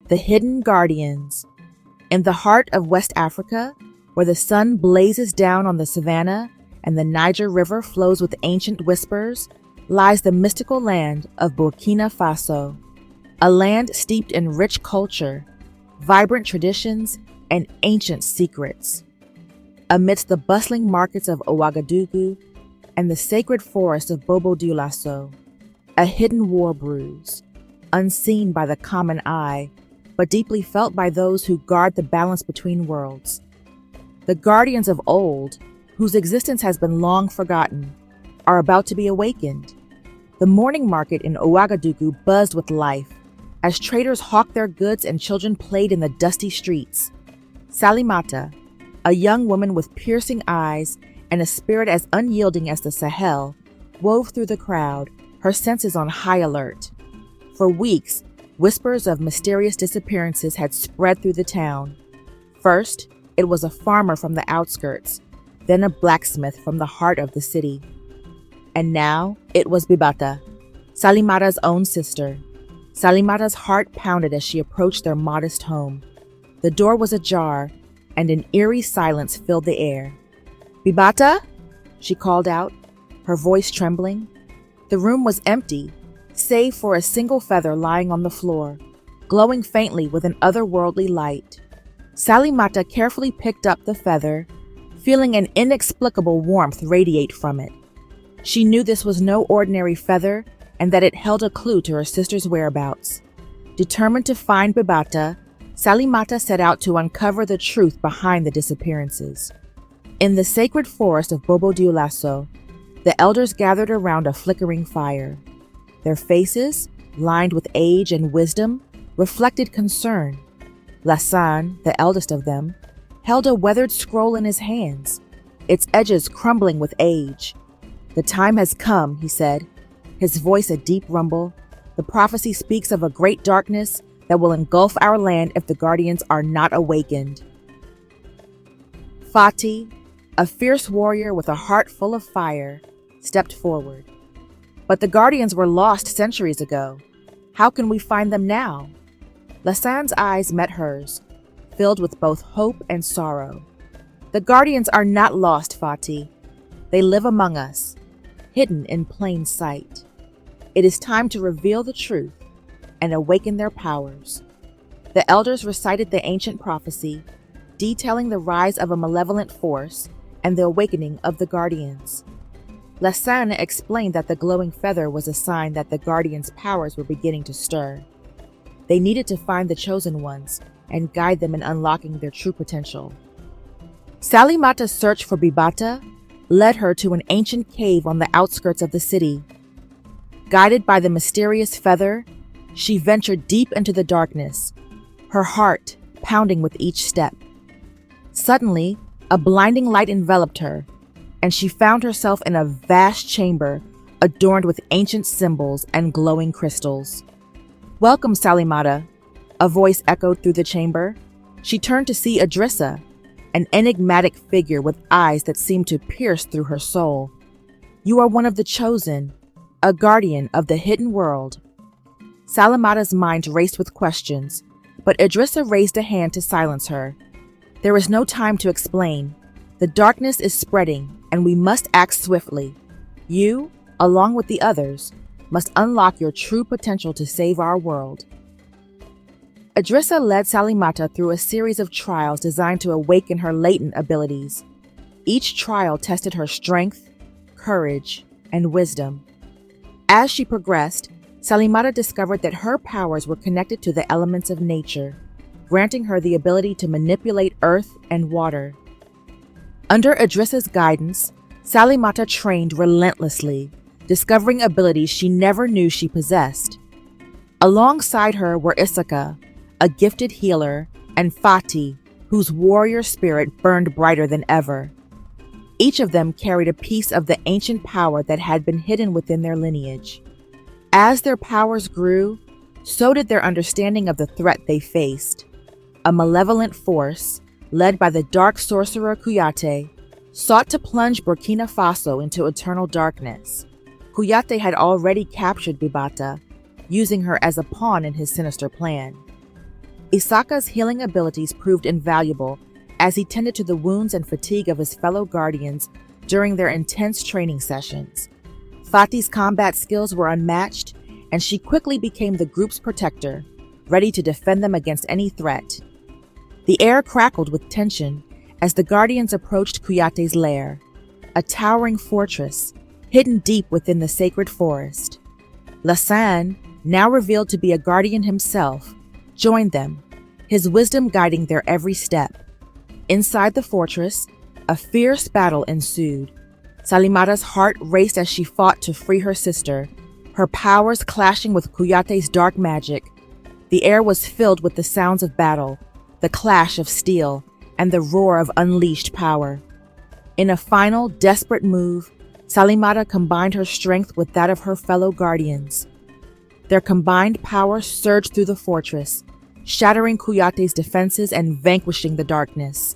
The Hidden Guardians. In the heart of West Africa, where the sun blazes down on the savannah and the Niger River flows with ancient whispers, lies the mystical land of Burkina Faso, a land steeped in rich culture, vibrant traditions, and ancient secrets. Amidst the bustling markets of Ouagadougou and the sacred forest of Bobo-Dioulasso, a hidden war brews, unseen by the common eye, but deeply felt by those who guard the balance between worlds. The guardians of old, whose existence has been long forgotten, are about to be awakened. The morning market in Ouagadougou buzzed with life, as traders hawked their goods and children played in the dusty streets. Salimata, a young woman with piercing eyes and a spirit as unyielding as the Sahel, wove through the crowd, her senses on high alert. For weeks, whispers of mysterious disappearances had spread through the town. First, it was a farmer from the outskirts, then a blacksmith from the heart of the city. And now, it was Bibata, Salimata's own sister. Salimata's heart pounded as she approached their modest home. The door was ajar, and an eerie silence filled the air. "Bibata?" she called out, her voice trembling. The room was empty, save for a single feather lying on the floor, glowing faintly with an otherworldly light. Salimata carefully picked up the feather, feeling an inexplicable warmth radiate from it. She knew this was no ordinary feather and that it held a clue to her sister's whereabouts. Determined to find Bibata, Salimata set out to uncover the truth behind the disappearances. In the sacred forest of Bobo-Dioulasso, the elders gathered around a flickering fire. Their faces, lined with age and wisdom, reflected concern. Lassan, the eldest of them, held a weathered scroll in his hands, its edges crumbling with age. "The time has come," he said, his voice a deep rumble. "The prophecy speaks of a great darkness that will engulf our land if the guardians are not awakened." Fati, a fierce warrior with a heart full of fire, stepped forward. "But the guardians were lost centuries ago. How can we find them now?" Lassan's eyes met hers, filled with both hope and sorrow. "The guardians are not lost, Fati. They live among us, hidden in plain sight. It is time to reveal the truth and awaken their powers." The elders recited the ancient prophecy, detailing the rise of a malevolent force and the awakening of the guardians. Lassan explained that the glowing feather was a sign that the guardians' powers were beginning to stir. They needed to find the chosen ones and guide them in unlocking their true potential. Salimata's search for Bibata led her to an ancient cave on the outskirts of the city. Guided by the mysterious feather, she ventured deep into the darkness, her heart pounding with each step. Suddenly, a blinding light enveloped her, and she found herself in a vast chamber adorned with ancient symbols and glowing crystals. "Welcome, Salimata," a voice echoed through the chamber. She turned to see Idrissa, an enigmatic figure with eyes that seemed to pierce through her soul. "You are one of the chosen, a guardian of the hidden world." Salimata's mind raced with questions, but Idrissa raised a hand to silence her. "There is no time to explain. The darkness is spreading, and we must act swiftly. You, along with the others, must unlock your true potential to save our world." Idrissa led Salimata through a series of trials designed to awaken her latent abilities. Each trial tested her strength, courage, and wisdom. As she progressed, Salimata discovered that her powers were connected to the elements of nature, granting her the ability to manipulate earth and water. Under Idrissa's guidance, Salimata trained relentlessly, discovering abilities she never knew she possessed. Alongside her were Issaka, a gifted healer, and Fati, whose warrior spirit burned brighter than ever. Each of them carried a piece of the ancient power that had been hidden within their lineage. As their powers grew, so did their understanding of the threat they faced. A malevolent force, led by the dark sorcerer Kouyaté, sought to plunge Burkina Faso into eternal darkness. Kouyaté had already captured Bibata, using her as a pawn in his sinister plan. Isaka's healing abilities proved invaluable as he tended to the wounds and fatigue of his fellow guardians during their intense training sessions. Fati's combat skills were unmatched, and she quickly became the group's protector, ready to defend them against any threat. The air crackled with tension as the guardians approached Kuyate's lair, a towering fortress hidden deep within the sacred forest. Lasan, now revealed to be a guardian himself, joined them, his wisdom guiding their every step. Inside the fortress, a fierce battle ensued. Salimata's heart raced as she fought to free her sister, her powers clashing with Kuyate's dark magic. The air was filled with the sounds of battle, the clash of steel, and the roar of unleashed power. In a final, desperate move, Salimata combined her strength with that of her fellow guardians. Their combined power surged through the fortress, shattering Kuyate's defenses and vanquishing the darkness.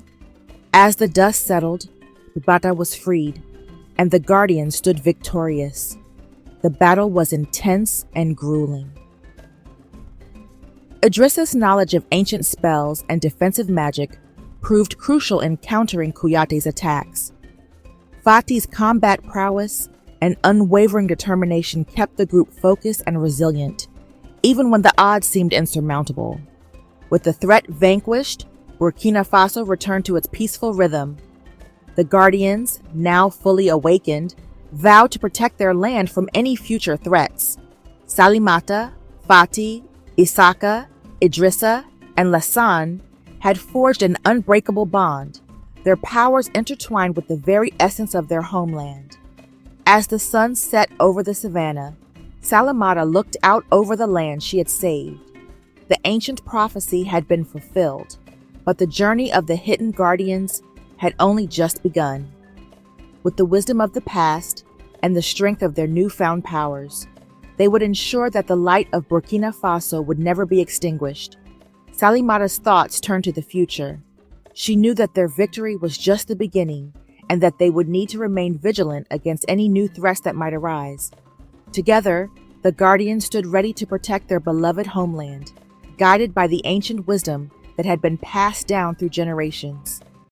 As the dust settled, Bibata was freed, and the guardians stood victorious. The battle was intense and grueling. Idrissa's knowledge of ancient spells and defensive magic proved crucial in countering Kuyate's attacks. Fati's combat prowess and unwavering determination kept the group focused and resilient, even when the odds seemed insurmountable. With the threat vanquished, Burkina Faso returned to its peaceful rhythm. The Guardians, now fully awakened, vowed to protect their land from any future threats. Salimata, Fati, Isaka, Idrissa, and Lasan had forged an unbreakable bond, their powers intertwined with the very essence of their homeland. As the sun set over the savannah, Salimata looked out over the land she had saved. The ancient prophecy had been fulfilled, but the journey of the hidden guardians had only just begun. With the wisdom of the past and the strength of their newfound powers, they would ensure that the light of Burkina Faso would never be extinguished. Salimata's thoughts turned to the future. She knew that their victory was just the beginning and that they would need to remain vigilant against any new threats that might arise. Together, the Guardians stood ready to protect their beloved homeland, guided by the ancient wisdom that had been passed down through generations.